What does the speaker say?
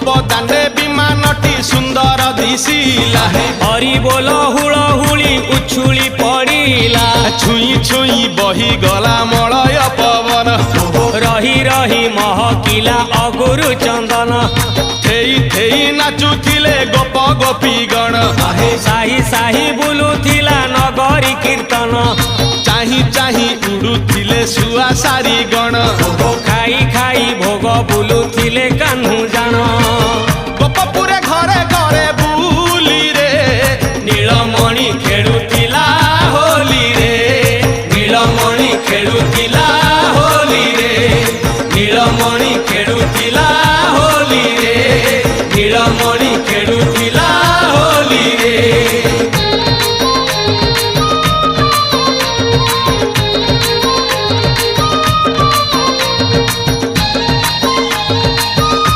बदाने विमानटी सुंदर दिशिला हरि बोल हुलहुली उछुली पड़िला छुई छुई बही गला मलय पवन रही रही महकिला अगुरु चंदन थेई थेई नाचुथिले गोप गोपी गण साही साही बुलुथिला नगरी कीर्तन चाही चाही उड़ुथिले सुआ सारी गण खाई खाई भोग बुलुथिले कान्हू जान गोपपुरे घरे घरे बुली रे नीलमणि खेलुथिला होली रे नीलमणि खेलुथिला होली रे नीलमणि खेलुथिला होली रे नीलमणि